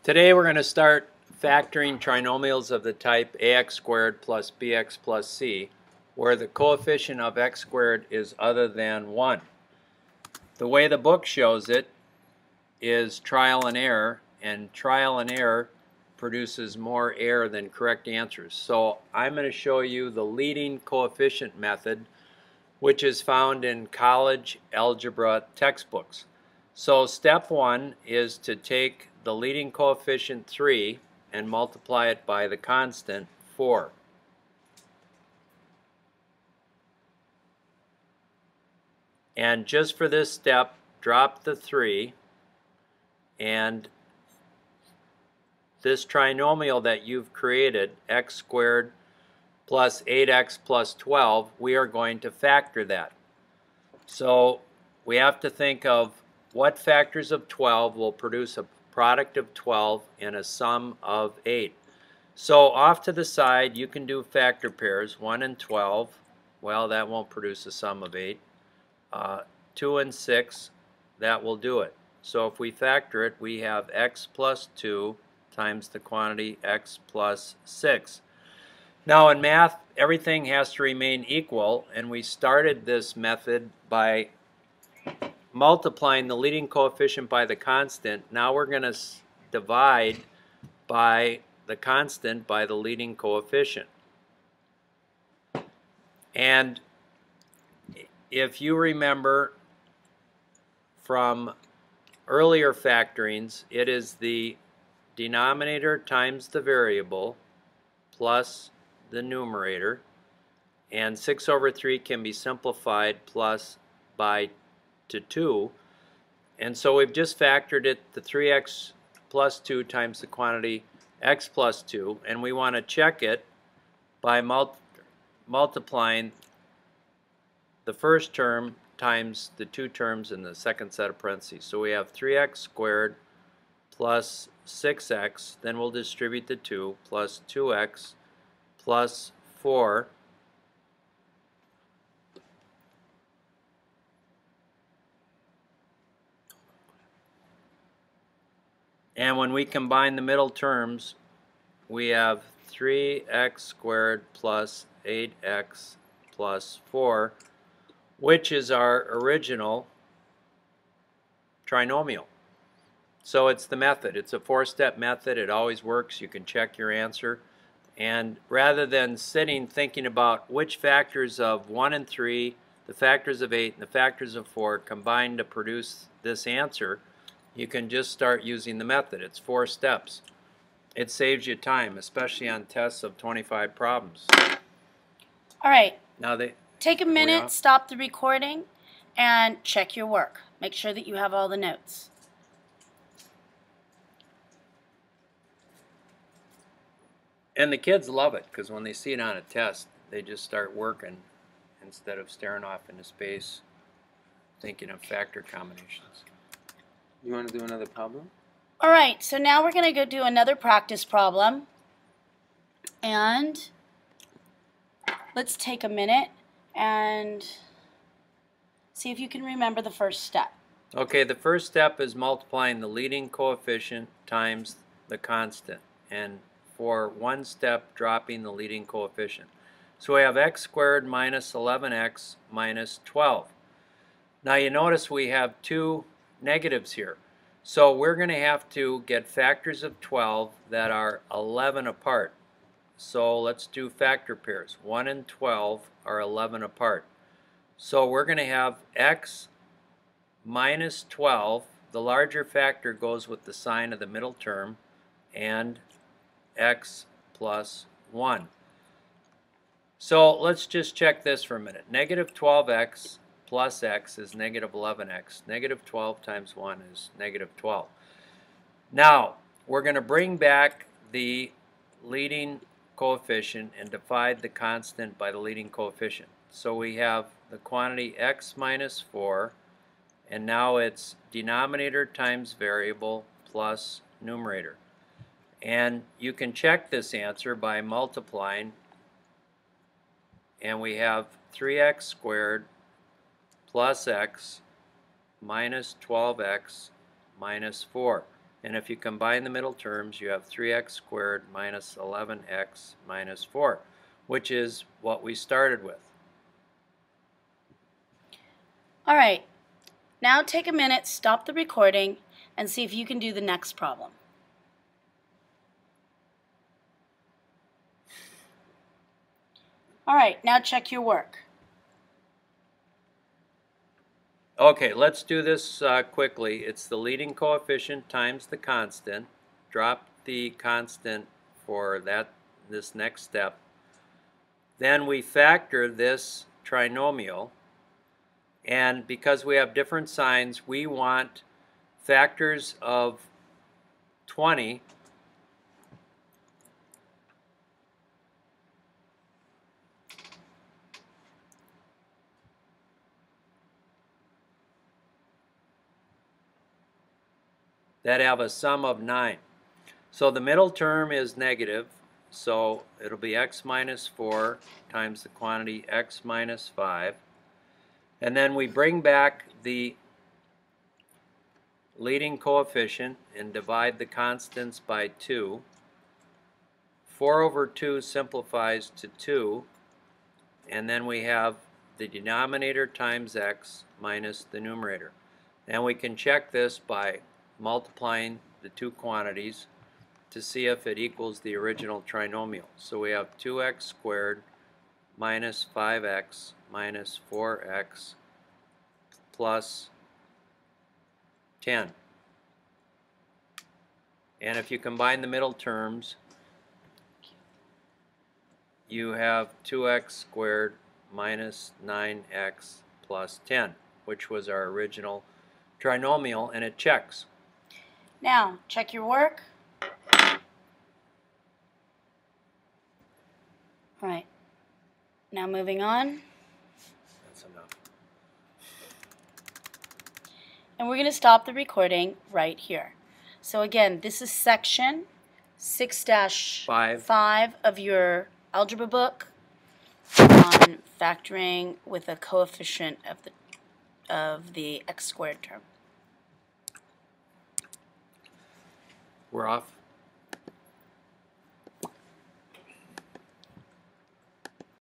Today we're going to start factoring trinomials of the type ax squared plus bx plus c, where the coefficient of x squared is other than 1. The way the book shows it is trial and error produces more error than correct answers. So I'm going to show you the leading coefficient method, which is found in college algebra textbooks. So step 1 is to take the leading coefficient 3 and multiply it by the constant 4. And just for this step, drop the 3, and this trinomial that you've created, x squared plus 8x plus 12, we are going to factor that. So we have to think of what factors of 12 will produce a product of 12 and a sum of 8. So off to the side you can do factor pairs, 1 and 12. Well, that won't produce a sum of 8. 2 and 6, that will do it. So if we factor it, we have x plus 2 times the quantity x plus 6. Now in math, everything has to remain equal, and we started this method by multiplying the leading coefficient by the constant. Now we're going to divide by the constant by the leading coefficient. And if you remember from earlier factorings, it is the denominator times the variable plus the numerator, and 6 over 3 can be simplified plus by to 2, and so we've just factored it, the 3x plus 2 times the quantity x plus 2, and we want to check it by multiplying the first term times the two terms in the second set of parentheses. So we have 3x squared plus 6x, then we'll distribute the 2, plus 2x plus 4, and when we combine the middle terms, we have 3x squared plus 8x plus 4, which is our original trinomial. So it's the method. It's a 4-step method. It always works. You can check your answer. And rather than sitting thinking about which factors of 1 and 3, the factors of 8, and the factors of 4 combine to produce this answer, you can just start using the method. It's 4 steps. It saves you time, especially on tests of 25 problems. All right. Now take a minute, stop the recording, and check your work. Make sure that you have all the notes. And the kids love it, because when they see it on a test, they just start working instead of staring off into space thinking of factor combinations. You want to do another problem? All right, so now we're going to go do another practice problem. And let's take a minute and see if you can remember the first step. Okay, the first step is multiplying the leading coefficient times the constant, and for one step dropping the leading coefficient. So we have x squared minus 11x minus 12. Now you notice we have two negatives here. So we're going to have to get factors of 12 that are 11 apart. So let's do factor pairs. 1 and 12 are 11 apart. So we're going to have x minus 12. The larger factor goes with the sign of the middle term, and x plus 1. So let's just check this for a minute. Negative 12x plus x is negative 11x. Negative 12 times 1 is negative 12. Now, we're going to bring back the leading coefficient and divide the constant by the leading coefficient. So we have the quantity x minus 4, and now it's denominator times variable plus numerator. And you can check this answer by multiplying, and we have 3x squared plus x minus 12x minus 4. And if you combine the middle terms, you have 3x squared minus 11x minus 4, which is what we started with. All right, now take a minute, stop the recording, and see if you can do the next problem. All right, now check your work. Okay, let's do this quickly. It's the leading coefficient times the constant. Drop the constant for this next step. Then we factor this trinomial, and because we have different signs, we want factors of 20 that have a sum of 9. So the middle term is negative, so it'll be x minus 4 times the quantity x minus 5. And then we bring back the leading coefficient and divide the constants by 2. 4 over 2 simplifies to 2, and then we have the denominator times x minus the numerator. And we can check this by multiplying the two quantities to see if it equals the original trinomial. So we have 2x squared minus 5x minus 4x plus 10. And if you combine the middle terms, you have 2x squared minus 9x plus 10, which was our original trinomial, and it checks. Now, check your work. All right, now moving on. That's enough. And we're going to stop the recording right here. So again, this is section 6-5 of your algebra book on factoring with a coefficient of the x squared term. We're off.